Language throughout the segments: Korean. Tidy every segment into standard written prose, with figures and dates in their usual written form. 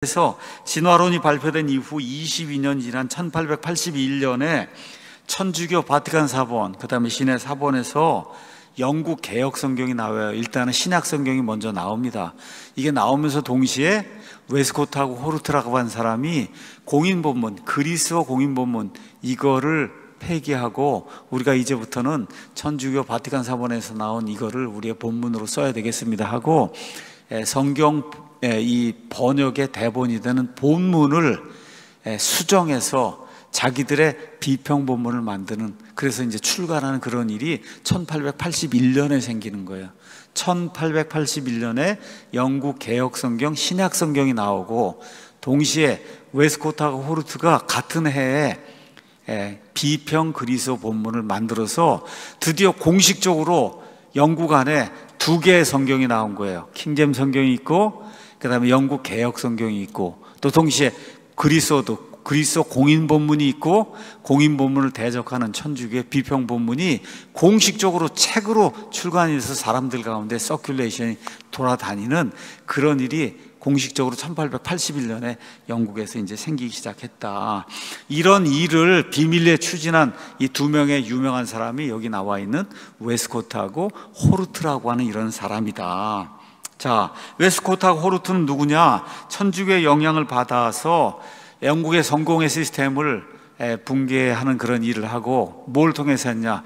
그래서 진화론이 발표된 이후 22년 지난 1881년에 천주교 바티칸 사본, 그 다음에 시내 사본에서 영국 개혁 성경이 나와요. 일단은 신약 성경이 먼저 나옵니다. 이게 나오면서 동시에 웨스코트하고 호르트라고 하는 사람이 공인본문, 그리스어 공인본문 이거를 폐기하고 우리가 이제부터는 천주교 바티칸 사본에서 나온 이거를 우리의 본문으로 써야 되겠습니다 하고 성경 이 번역의 대본이 되는 본문을 수정해서 자기들의 비평 본문을 만드는, 그래서 이제 출간하는 그런 일이 1881년에 생기는 거예요. 1881년에 영국 개혁 성경, 신약 성경이 나오고 동시에 웨스코트하고 호르트가 같은 해에 비평 그리스어 본문을 만들어서 드디어 공식적으로 영국 안에 두 개의 성경이 나온 거예요. 킹제임 성경이 있고 그 다음에 영국 개혁 성경이 있고 또 동시에 그리스어 공인 본문이 있고 공인 본문을 대적하는 천주교의 비평 본문이 공식적으로 책으로 출간이 돼서 사람들 가운데 서큘레이션이 돌아다니는 그런 일이 공식적으로 1881년에 영국에서 이제 생기기 시작했다. 이런 일을 비밀리에 추진한 이 두 명의 유명한 사람이 여기 나와 있는 웨스코트하고 호르트라고 하는 이런 사람이다. 자, 웨스코트하고 호르트는 누구냐? 천주교의 영향을 받아서 영국의 성공회 시스템을 붕괴하는 그런 일을 하고 뭘 통해서 했냐?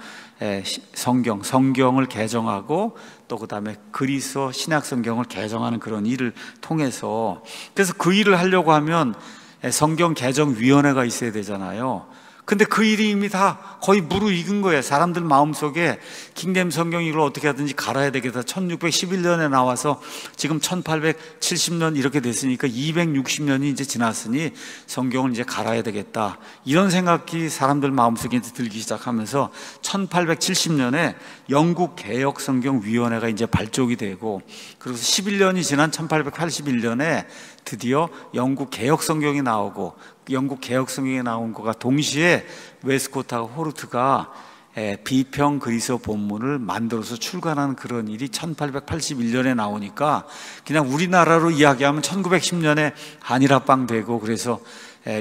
성경을 개정하고 또 그 다음에 그리스어 신약 성경을 개정하는 그런 일을 통해서, 그래서 그 일을 하려고 하면 성경 개정위원회가 있어야 되잖아요. 근데 그 일이 이미 다 거의 무르익은 거예요. 사람들 마음속에 킹제임 성경 이걸 어떻게 하든지 갈아야 되겠다. 1611년에 나와서 지금 1870년 이렇게 됐으니까 260년이 이제 지났으니 성경을 이제 갈아야 되겠다. 이런 생각이 사람들 마음속에 들기 시작하면서 1870년에 영국 개혁 성경 위원회가 이제 발족이 되고, 그래서 11년이 지난 1881년에 드디어 영국 개혁 성경이 나오고, 영국 개혁 성경에 나온 것과 동시에 웨스코트하고 호르트가 비평 그리스어 본문을 만들어서 출간하는 그런 일이 1881년에 나오니까 그냥 우리나라로 이야기하면 1910년에 한일합방 되고, 그래서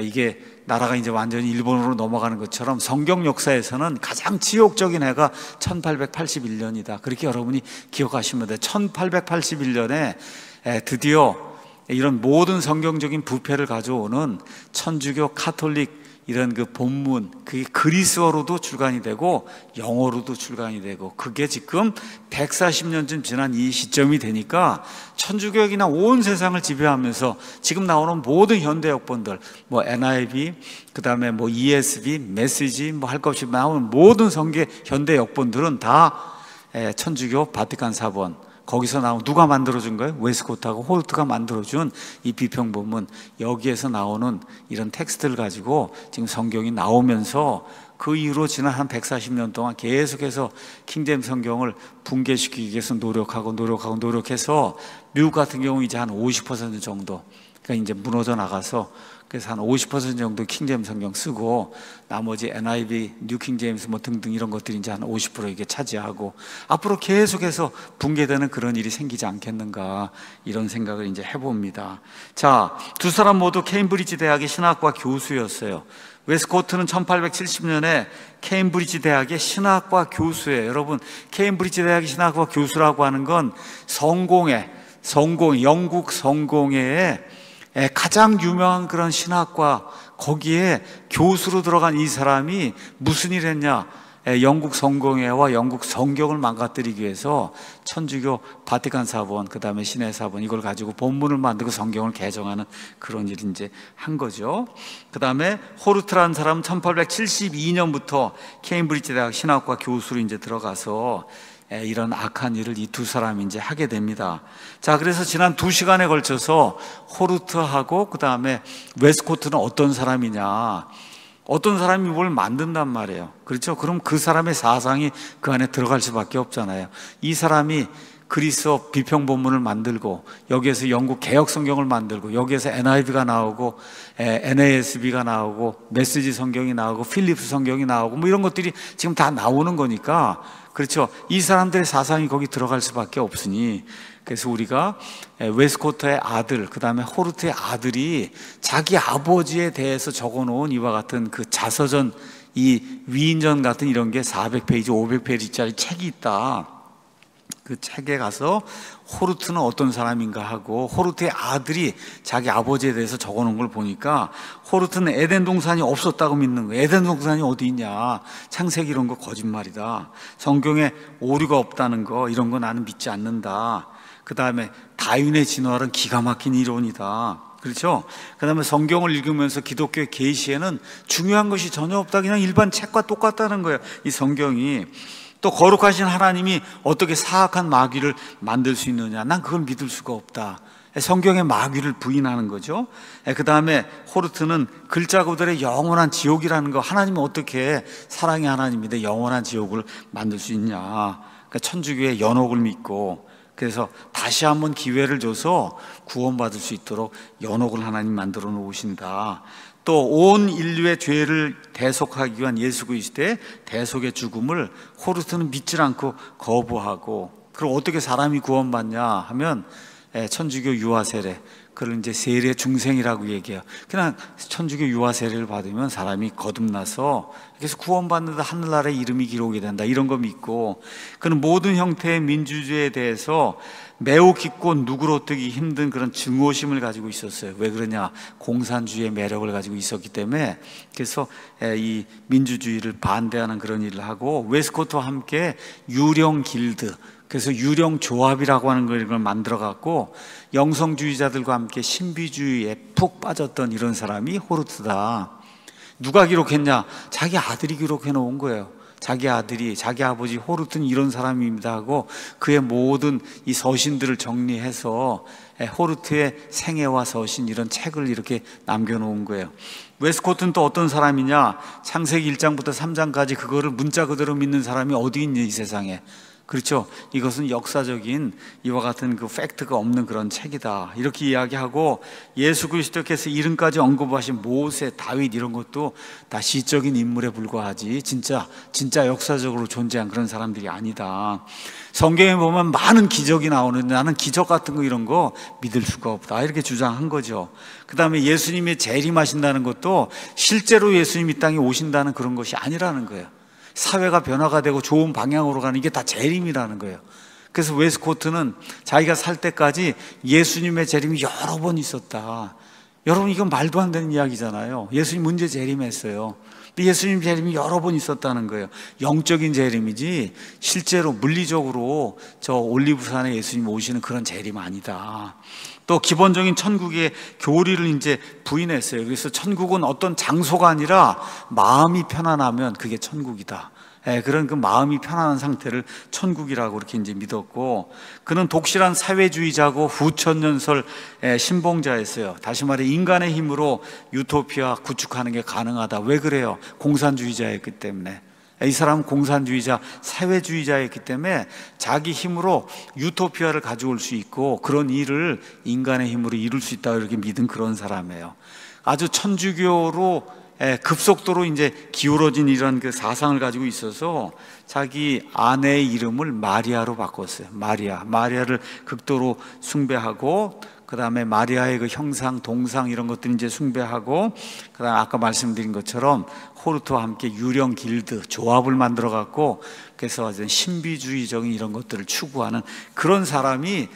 이게 나라가 이제 완전히 일본으로 넘어가는 것처럼 성경 역사에서는 가장 지옥적인 해가 1881년이다. 그렇게 여러분이 기억하시면 돼요. 1881년에 드디어 이런 모든 성경적인 부패를 가져오는 천주교 카톨릭 이런 그 본문, 그게 그리스어로도 출간이 되고 영어로도 출간이 되고, 그게 지금 140년쯤 지난 이 시점이 되니까 천주교역이나 온 세상을 지배하면서 지금 나오는 모든 현대 역본들, 뭐 NIV, 그 다음에 뭐 ESV, 메시지, 뭐 할 것 없이 나오는 모든 현대 역본들은 다 천주교 바티칸 사본, 거기서 나온, 누가 만들어준 거예요? 웨스코트하고 호르트가 만들어준 이 비평 본문, 여기에서 나오는 이런 텍스트를 가지고 지금 성경이 나오면서 그 이후로 지난 한 140년 동안 계속해서 킹제임 성경을 붕괴시키기 위해서 노력해서 미국 같은 경우 이제 한 50% 정도, 그러니까 이제 무너져 나가서, 그래서 한 50% 정도 킹제임 성경 쓰고 나머지 NIV, 뉴 킹제임스 뭐 등등 이런 것들이 이제 한 50% 이게 차지하고, 앞으로 계속해서 붕괴되는 그런 일이 생기지 않겠는가, 이런 생각을 이제 해봅니다. 자, 두 사람 모두 케임브리지 대학의 신학과 교수였어요. 웨스코트는 1870년에 케임브리지 대학의 신학과 교수예요. 여러분, 케임브리지 대학의 신학과 교수라고 하는 건 영국 성공회의 가장 유명한 그런 신학과, 거기에 교수로 들어간 이 사람이 무슨 일을 했냐? 영국 성공회와 영국 성경을 망가뜨리기 위해서 천주교 바티칸 사본, 그 다음에 시내 사본 이걸 가지고 본문을 만들고 성경을 개정하는 그런 일을 이제 한 거죠. 그 다음에 호르트라는 사람은 1872년부터 케임브리지 대학 신학과 교수로 이제 들어가서 이런 악한 일을 이 두 사람이 이제 하게 됩니다. 자, 그래서 지난 2시간에 걸쳐서 호르트하고 그 다음에 웨스코트는 어떤 사람이냐, 어떤 사람이 뭘 만든단 말이에요. 그렇죠? 그럼 그 사람의 사상이 그 안에 들어갈 수밖에 없잖아요. 이 사람이 그리스어 비평 본문을 만들고, 여기에서 영국 개혁 성경을 만들고, 여기에서 NIV가 나오고 NASB가 나오고 메시지 성경이 나오고 필립스 성경이 나오고 뭐 이런 것들이 지금 다 나오는 거니까, 그렇죠? 이 사람들의 사상이 거기 들어갈 수밖에 없으니, 그래서 우리가 웨스코트의 아들, 그 다음에 호르트의 아들이 자기 아버지에 대해서 적어놓은 이와 같은 그 자서전, 이 위인전 같은 이런 게 400페이지, 500페이지짜리 책이 있다. 그 책에 가서 호르트는 어떤 사람인가 하고 호르트의 아들이 자기 아버지에 대해서 적어놓은 걸 보니까 호르트는 에덴 동산이 없었다고 믿는 거예요. 에덴 동산이 어디 있냐, 창세기 이런 거 거짓말이다, 성경에 오류가 없다는 거 이런 거 나는 믿지 않는다. 그 다음에 다윈의 진화는 기가 막힌 이론이다. 그렇죠? 그 다음에 성경을 읽으면서 기독교의 계시에는 중요한 것이 전혀 없다, 그냥 일반 책과 똑같다는 거예요, 이 성경이. 또 거룩하신 하나님이 어떻게 사악한 마귀를 만들 수 있느냐, 난 그걸 믿을 수가 없다. 성경의 마귀를 부인하는 거죠. 그 다음에 호르트는 글자 그대로 영원한 지옥이라는 거, 하나님은 어떻게 사랑의 하나님인데 영원한 지옥을 만들 수 있냐, 그러니까 천주교의 연옥을 믿고, 그래서 다시 한번 기회를 줘서 구원받을 수 있도록 연옥을 하나님 만들어 놓으신다. 또 온 인류의 죄를 대속하기 위한 예수 그리스도의 대속의 죽음을 호르트는 믿지 않고 거부하고, 그럼 어떻게 사람이 구원받냐 하면 천주교 유아 세례, 그걸 이제 세례 중생이라고 얘기해요. 그냥 천주교 유아 세례를 받으면 사람이 거듭나서 그래서 구원받는다, 하늘나라의 이름이 기록이 된다, 이런 거 믿고, 그는 모든 형태의 민주주의에 대해서 매우 깊고 누그러뜨기 힘든 그런 증오심을 가지고 있었어요. 왜 그러냐, 공산주의의 매력을 가지고 있었기 때문에. 그래서 이 민주주의를 반대하는 그런 일을 하고, 웨스코트와 함께 유령 길드, 그래서 유령 조합이라고 하는 걸 만들어 갖고 영성주의자들과 함께 신비주의에 푹 빠졌던 이런 사람이 호르트다. 누가 기록했냐? 자기 아들이 기록해 놓은 거예요. 자기 아들이, 자기 아버지 호르트는 이런 사람입니다 하고 그의 모든 이 서신들을 정리해서 호르트의 생애와 서신 이런 책을 이렇게 남겨놓은 거예요. 웨스코트는 또 어떤 사람이냐? 창세기 1장부터 3장까지 그거를 문자 그대로 믿는 사람이 어디 있냐, 이 세상에. 그렇죠? 이것은 역사적인 이와 같은 그 팩트가 없는 그런 책이다, 이렇게 이야기하고, 예수 그리스도께서 이름까지 언급하신 모세, 다윗 이런 것도 다 시적인 인물에 불과하지 진짜 역사적으로 존재한 그런 사람들이 아니다. 성경에 보면 많은 기적이 나오는데 나는 기적 같은 거 이런 거 믿을 수가 없다, 이렇게 주장한 거죠. 그 다음에 예수님이 재림하신다는 것도 실제로 예수님이 이 땅에 오신다는 그런 것이 아니라는 거예요. 사회가 변화가 되고 좋은 방향으로 가는 이게 다 재림이라는 거예요. 그래서 웨스코트는 자기가 살 때까지 예수님의 재림이 여러 번 있었다. 여러분, 이건 말도 안 되는 이야기잖아요. 예수님 문제 재림했어요. 근데 예수님 재림이 여러 번 있었다는 거예요. 영적인 재림이지 실제로 물리적으로 저 올리브산에 예수님 오시는 그런 재림 아니다. 또 기본적인 천국의 교리를 이제 부인했어요. 그래서 천국은 어떤 장소가 아니라 마음이 편안하면 그게 천국이다. 그런 그 마음이 편안한 상태를 천국이라고 이렇게 이제 믿었고, 그는 독실한 사회주의자고 후천년설 신봉자였어요. 다시 말해 인간의 힘으로 유토피아 구축하는 게 가능하다. 왜 그래요? 공산주의자였기 때문에. 이 사람은 공산주의자, 사회주의자였기 때문에 자기 힘으로 유토피아를 가져올 수 있고 그런 일을 인간의 힘으로 이룰 수 있다고 이렇게 믿은 그런 사람이에요. 아주 천주교로 급속도로 이제 기울어진 이런 그 사상을 가지고 있어서 자기 아내의 이름을 마리아로 바꿨어요. 마리아를 극도로 숭배하고, 그 다음에 마리아의 그 형상, 동상 이런 것들 이제 숭배하고, 그 다음에 아까 말씀드린 것처럼 호르트와 함께 유령 길드 조합을 만들어 갖고, 그래서 신비주의적인 이런 것들을 추구하는 그런 사람이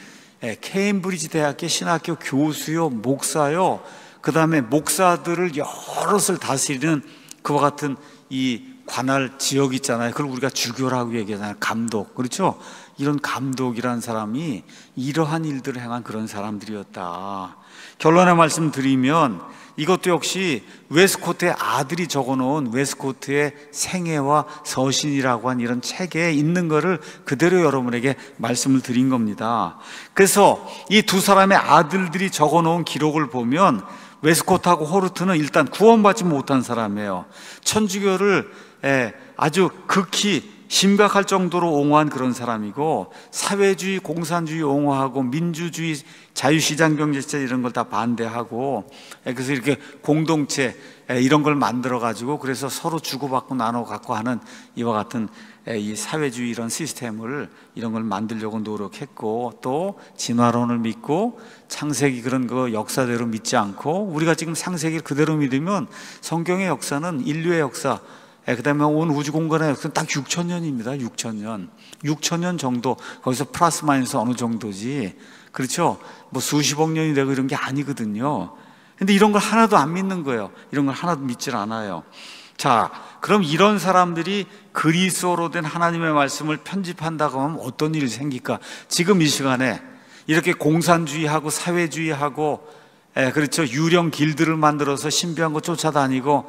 케임브리지 대학의 신학교 교수요, 목사요, 그 다음에 목사들을 여럿을 다스리는 그와 같은 이 관할 지역 있잖아요. 그걸 우리가 주교라고 얘기하잖아요. 감독. 그렇죠? 이런 감독이라는 사람이 이러한 일들을 행한 그런 사람들이었다. 결론의 말씀 드리면 이것도 역시 웨스코트의 아들이 적어놓은 웨스코트의 생애와 서신이라고 한 이런 책에 있는 거를 그대로 여러분에게 말씀을 드린 겁니다. 그래서 이 두 사람의 아들들이 적어놓은 기록을 보면 웨스코트하고 호르트는 일단 구원받지 못한 사람이에요. 천주교를 아주 극히 심각할 정도로 옹호한 그런 사람이고, 사회주의, 공산주의 옹호하고 민주주의, 자유시장 경제체 이런 걸 다 반대하고, 그래서 이렇게 공동체 이런 걸 만들어 가지고 그래서 서로 주고받고 나눠 갖고 하는 이와 같은 이 사회주의 이런 시스템을 이런 걸 만들려고 노력했고, 또 진화론을 믿고 창세기 그런 거 역사대로 믿지 않고, 우리가 지금 창세기를 그대로 믿으면 성경의 역사는 인류의 역사, 그 다음에 온 우주 공간의 역사는 딱 6,000년입니다. 6,000년 정도, 거기서 플러스 마이너스 어느 정도지, 그렇죠? 뭐 수십억 년이 되고 이런 게 아니거든요. 근데 이런 걸 하나도 안 믿는 거예요. 이런 걸 하나도 믿질 않아요. 자, 그럼 이런 사람들이 그리스어로 된 하나님의 말씀을 편집한다고 하면 어떤 일이 생길까? 지금 이 시간에 이렇게 공산주의하고 사회주의하고, 그렇죠, 유령 길들을 만들어서 신비한 거 쫓아다니고,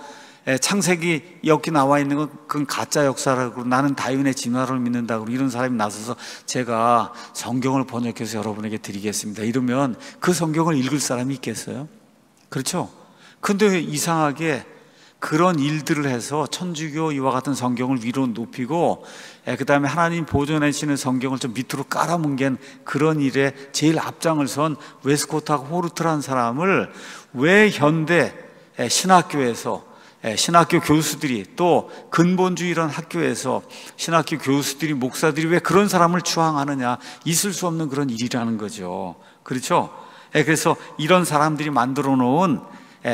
창세기 여기 나와 있는 건 그건 가짜 역사라고, 나는 다윈의 진화를 믿는다고 이런 사람이 나서서 제가 성경을 번역해서 여러분에게 드리겠습니다 이러면 그 성경을 읽을 사람이 있겠어요? 그렇죠? 근데 이상하게 그런 일들을 해서 천주교 이와 같은 성경을 위로 높이고, 그 다음에 하나님 보존해 주시는 성경을 좀 밑으로 깔아뭉갠 그런 일에 제일 앞장을 선 웨스코트하고 호르트라는 사람을 왜 현대 신학교에서, 신학교 교수들이, 또 근본주의 이런 학교에서 신학교 교수들이, 목사들이 왜 그런 사람을 추앙하느냐? 있을 수 없는 그런 일이라는 거죠. 그렇죠? 그래서 이런 사람들이 만들어 놓은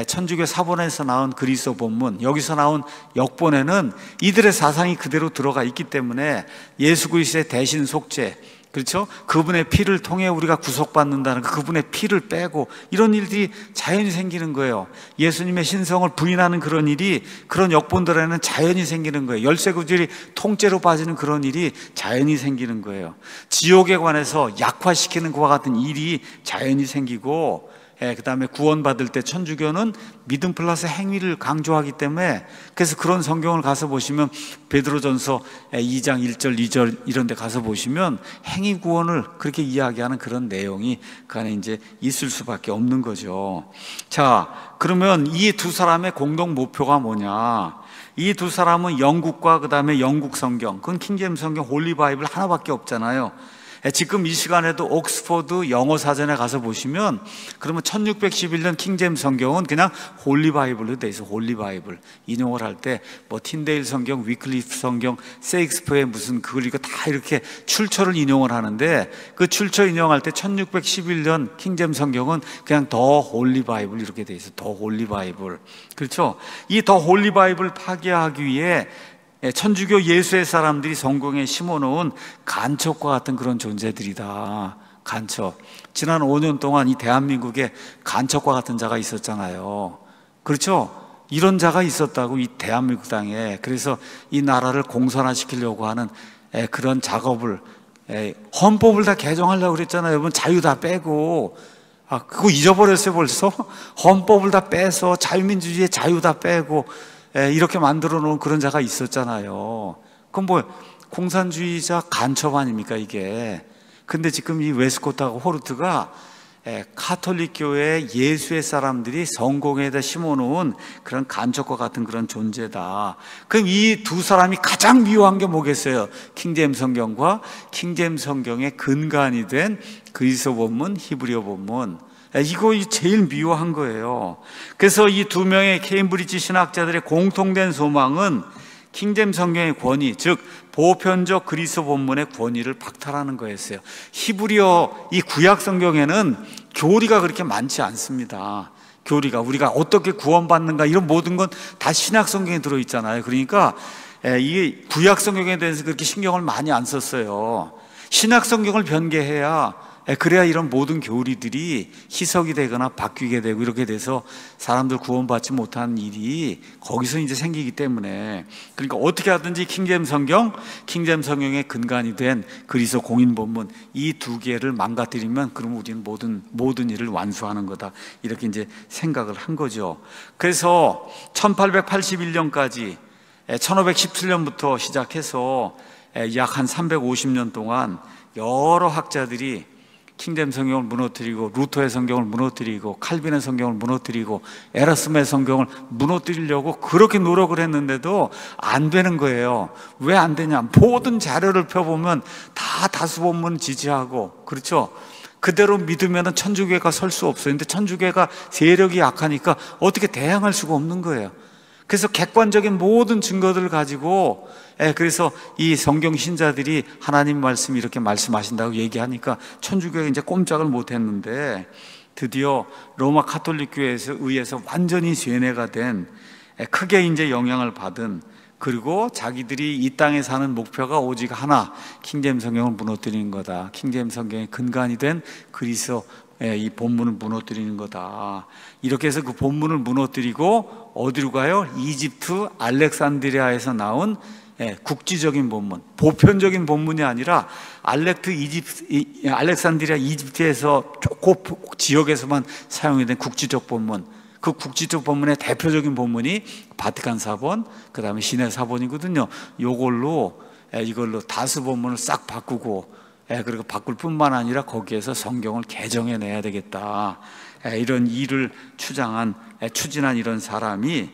천주교 사본에서 나온 그리스어 본문, 여기서 나온 역본에는 이들의 사상이 그대로 들어가 있기 때문에 예수 그리스도의 대신 속죄, 그렇죠? 그분의 피를 통해 우리가 구속받는다는, 그분의 피를 빼고 이런 일들이 자연히 생기는 거예요. 예수님의 신성을 부인하는 그런 일이 그런 역본들에는 자연히 생기는 거예요. 열쇠구절이 통째로 빠지는 그런 일이 자연히 생기는 거예요. 지옥에 관해서 약화시키는 것과 같은 일이 자연히 생기고, 그 다음에 구원받을 때 천주교는 믿음 플러스 행위를 강조하기 때문에, 그래서 그런 성경을 가서 보시면 베드로전서 2장 1절 2절 이런 데 가서 보시면 행위 구원을 그렇게 이야기하는 그런 내용이 그 안에 이제 있을 수밖에 없는 거죠. 자, 그러면 이 두 사람의 공동 목표가 뭐냐? 이 두 사람은 영국과 그 다음에 영국 성경, 그건 킹제임스 성경 홀리 바이블 하나밖에 없잖아요. 지금 이 시간에도 옥스퍼드 영어 사전에 가서 보시면, 그러면 1611년 킹제임스 성경은 그냥 홀리 바이블로 돼 있어. 홀리 바이블 인용을 할 때 뭐 틴데일 성경, 위클리프 성경, 세익스피어의 무슨 그걸 이거 다 이렇게 출처를 인용을 하는데, 그 출처 인용할 때 1611년 킹제임스 성경은 그냥 더 홀리 바이블 이렇게 돼 있어. 더 홀리 바이블. 그렇죠? 이 더 홀리 바이블 파괴하기 위해 천주교 예수의 사람들이 성경에 심어놓은 간첩과 같은 그런 존재들이다. 간첩. 지난 5년 동안 이 대한민국에 간첩과 같은 자가 있었잖아요. 그렇죠? 이런 자가 있었다고, 이 대한민국 땅에. 그래서 이 나라를 공산화시키려고 하는 그런 작업을, 헌법을 다 개정하려고 그랬잖아요. 여러분, 자유 다 빼고. 그거 잊어버렸어요 벌써? 헌법을 다 빼서 자유민주주의의 자유 다 빼고 이렇게 만들어 놓은 그런 자가 있었잖아요. 그럼 뭐 공산주의자 간첩 아닙니까 이게? 근데 지금 이 웨스코트하고 호르트가 카톨릭 교회 예수의 사람들이 성공에다 심어놓은 그런 간첩과 같은 그런 존재다. 그럼 이 두 사람이 가장 미워한 게 뭐겠어요? 킹제임스 성경과 킹제임스 성경의 근간이 된 그리스어 본문, 히브리어 본문, 이거 제일 미워한 거예요. 그래서 이 두 명의 케임브리지 신학자들의 공통된 소망은 킹제임스 성경의 권위, 즉 보편적 그리스어 본문의 권위를 박탈하는 거였어요. 히브리어 이 구약 성경에는 교리가 그렇게 많지 않습니다. 교리가, 우리가 어떻게 구원받는가 이런 모든 건 다 신약 성경에 들어있잖아요. 그러니까 이 구약 성경에 대해서 그렇게 신경을 많이 안 썼어요. 신약 성경을 변개해야, 그래야 이런 모든 교리들이 희석이 되거나 바뀌게 되고 이렇게 돼서 사람들 구원받지 못하는 일이 거기서 이제 생기기 때문에, 그러니까 어떻게 하든지 킹제임스 성경, 킹제임스 성경의 근간이 된 그리스어 공인 본문, 이 두 개를 망가뜨리면 그럼 우리는 모든 일을 완수하는 거다, 이렇게 이제 생각을 한 거죠. 그래서 1881년까지 1517년부터 시작해서 약 한 350년 동안 여러 학자들이 킹잼 성경을 무너뜨리고 루터의 성경을 무너뜨리고 칼빈의 성경을 무너뜨리고 에라스무의 성경을 무너뜨리려고 그렇게 노력을 했는데도 안 되는 거예요. 왜 안 되냐? 모든 자료를 펴보면 다 다수본문 지지하고, 그렇죠? 그대로 믿으면 천주교회가 설 수 없어요. 근데 천주교회가 세력이 약하니까 어떻게 대항할 수가 없는 거예요. 그래서 객관적인 모든 증거들을 가지고, 그래서 이 성경 신자들이 하나님 말씀 이렇게 말씀하신다고 얘기하니까 천주교회가 이제 꼼짝을 못 했는데, 드디어 로마 가톨릭 교회에서 의해서 완전히 쇠뇌가 된, 크게 이제 영향을 받은, 그리고 자기들이 이 땅에 사는 목표가 오직 하나, 킹제임 성경을 무너뜨리는 거다. 킹제임 성경의 근간이 된 그리스도 이 본문을 무너뜨리는 거다. 이렇게 해서 그 본문을 무너뜨리고 어디로 가요? 이집트 알렉산드리아에서 나온 국지적인 본문, 보편적인 본문이 아니라 알렉산드리아 이집트에서 조금 지역에서만 사용이 된 국지적 본문, 그 국지적 본문의 대표적인 본문이 바티칸 사본, 그 다음에 시내 사본이거든요. 이걸로 다수 본문을 싹 바꾸고, 그리고 바꿀 뿐만 아니라 거기에서 성경을 개정해내야 되겠다. 이런 일을 추진한 이런 사람이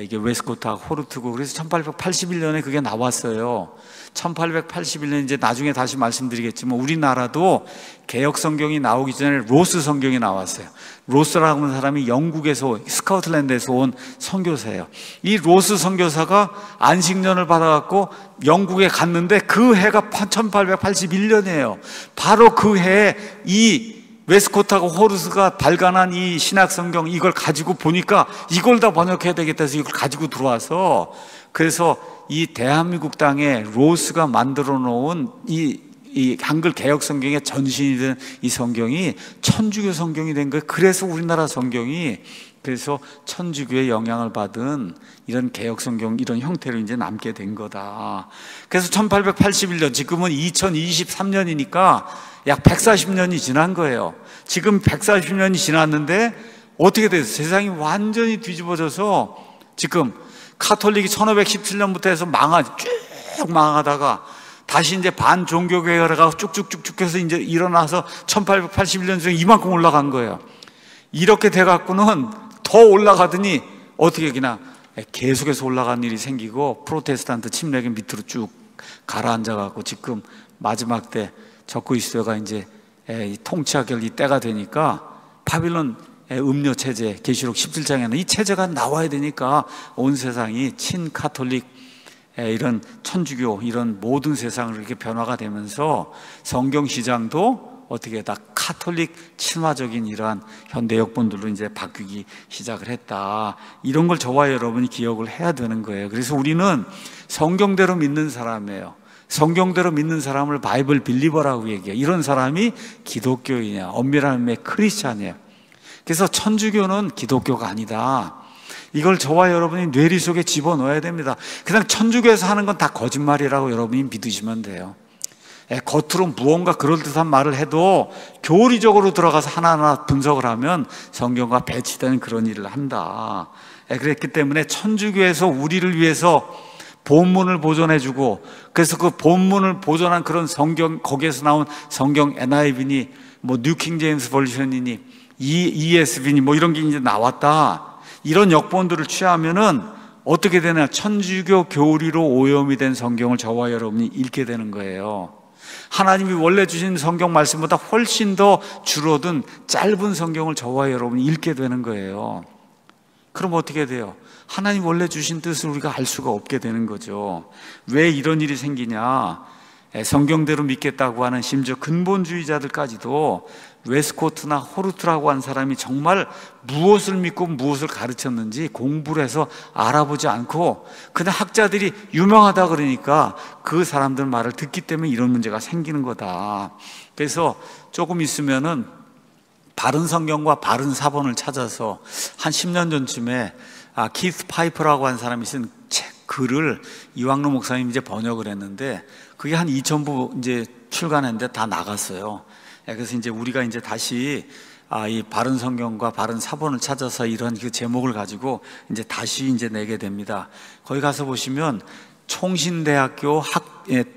이게 웨스코트하고 호르트고, 그래서 1881년에 그게 나왔어요. 1881년, 이제 나중에 다시 말씀드리겠지만 우리나라도 개역 성경이 나오기 전에 로스 성경이 나왔어요. 로스라고 하는 사람이 영국에서, 스코틀랜드에서 온 선교사예요. 이 로스 선교사가 안식년을 받아갖고 영국에 갔는데 그 해가 1881년이에요. 바로 그 해에 이 웨스코트하고 호르스가 발간한 이 신약 성경, 이걸 가지고 보니까 이걸 다 번역해야 되겠다 해서 이걸 가지고 들어와서, 그래서 이 대한민국 땅에 로스가 만들어 놓은 이 한글 개역 성경의 전신이 된 이 성경이 천주교 성경이 된 거예요. 그래서 우리나라 성경이, 그래서 천주교의 영향을 받은 이런 개역 성경, 이런 형태로 이제 남게 된 거다. 그래서 1881년, 지금은 2023년이니까 약 140년이 지난 거예요. 지금 140년이 지났는데 어떻게 됐어요? 세상이 완전히 뒤집어져서 지금 카톨릭이 1517년부터 해서 쭉 망하다가 다시 이제 반종교개혁가 쭉쭉쭉쭉 해서 이제 일어나서 1881년 중에 이만큼 올라간 거예요. 이렇게 돼갖고는 더 올라가더니 어떻게 그냥 계속해서 올라간 일이 생기고, 프로테스탄트 침략의 밑으로 쭉 가라앉아갖고 지금 마지막 때 적그리스도가 이제 통치하길 이 때가 되니까 바빌론 음료 체제, 계시록 17장에는 이 체제가 나와야 되니까 온 세상이 친카톨릭, 이런 천주교, 이런 모든 세상을 이렇게 변화가 되면서 성경 시장도 어떻게 다 카톨릭 친화적인 이러한 현대 역본들로 이제 바뀌기 시작을 했다. 이런 걸 저와 여러분이 기억을 해야 되는 거예요. 그래서 우리는 성경대로 믿는 사람이에요. 성경대로 믿는 사람을 바이블 빌리버라고 얘기해요. 이런 사람이 기독교이냐, 엄밀한 의미의 크리스찬이에요. 그래서 천주교는 기독교가 아니다. 이걸 저와 여러분이 뇌리 속에 집어넣어야 됩니다. 그냥 천주교에서 하는 건 다 거짓말이라고 여러분이 믿으시면 돼요. 겉으로 무언가 그럴듯한 말을 해도 교리적으로 들어가서 하나하나 분석을 하면 성경과 배치되는 그런 일을 한다. 그랬기 때문에 천주교에서 우리를 위해서 본문을 보존해주고, 그래서 그 본문을 보존한 그런 성경, 거기에서 나온 성경 NIV니 뭐 뉴킹 제임스 버전이니 ESV니 뭐 이런 게 이제 나왔다. 이런 역본들을 취하면은 어떻게 되냐? 천주교 교리로 오염이 된 성경을 저와 여러분이 읽게 되는 거예요. 하나님이 원래 주신 성경 말씀보다 훨씬 더 줄어든 짧은 성경을 저와 여러분이 읽게 되는 거예요. 그럼 어떻게 돼요? 하나님 원래 주신 뜻을 우리가 알 수가 없게 되는 거죠. 왜 이런 일이 생기냐? 성경대로 믿겠다고 하는 심지어 근본주의자들까지도 웨스코트나 호르트라고 한 사람이 정말 무엇을 믿고 무엇을 가르쳤는지 공부를 해서 알아보지 않고 그냥 학자들이 유명하다 그러니까 그 사람들 말을 듣기 때문에 이런 문제가 생기는 거다. 그래서 조금 있으면은 바른 성경과 바른 사본을 찾아서 한 10년 전쯤에 키스 파이퍼라고 한 사람이 쓴 글을 이왕로 목사님이 이제 번역을 했는데 그게 한 2,000부 이제 출간했는데 다 나갔어요. 그래서 이제 우리가 이제 다시 이 바른 성경과 바른 사본을 찾아서 이런 그 제목을 가지고 이제 다시 이제 내게 됩니다. 거기 가서 보시면 총신대학교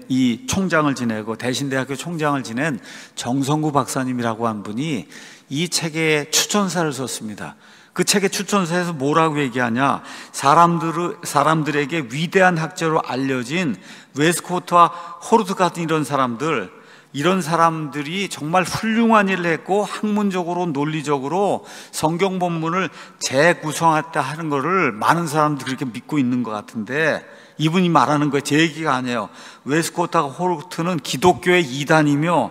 이 총장을 지내고 대신대학교 총장을 지낸 정성구 박사님이라고 한 분이 이 책에 추천사를 썼습니다. 그 책의 추천사에서 뭐라고 얘기하냐, 사람들에게 위대한 학자로 알려진 웨스코트와 호르트 같은 이런 사람들이 정말 훌륭한 일을 했고 학문적으로 논리적으로 성경 본문을 재구성했다 하는 것을 많은 사람들이 그렇게 믿고 있는 것 같은데, 이분이 말하는 거예요. 제 얘기가 아니에요. 웨스코트와 호르트는 기독교의 이단이며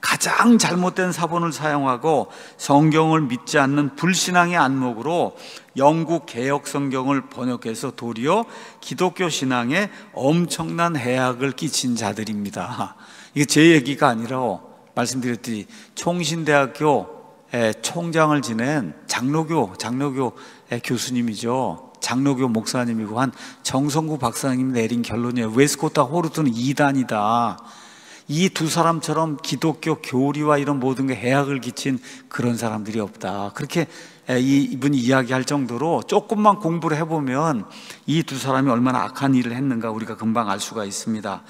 가장 잘못된 사본을 사용하고 성경을 믿지 않는 불신앙의 안목으로 영국 개역 성경을 번역해서 도리어 기독교 신앙에 엄청난 해악을 끼친 자들입니다. 이게 제 얘기가 아니라 말씀드렸듯이 총신대학교 총장을 지낸 장로교 교수님이죠. 장로교 목사님이고 한 정성구 박사님이 내린 결론이에요. 웨스코트와 호르트는 이단이다. 이 두 사람처럼 기독교 교리와 이런 모든 게 해악을 끼친 그런 사람들이 없다. 그렇게 이분이 이야기할 정도로 조금만 공부를 해보면 이 두 사람이 얼마나 악한 일을 했는가 우리가 금방 알 수가 있습니다.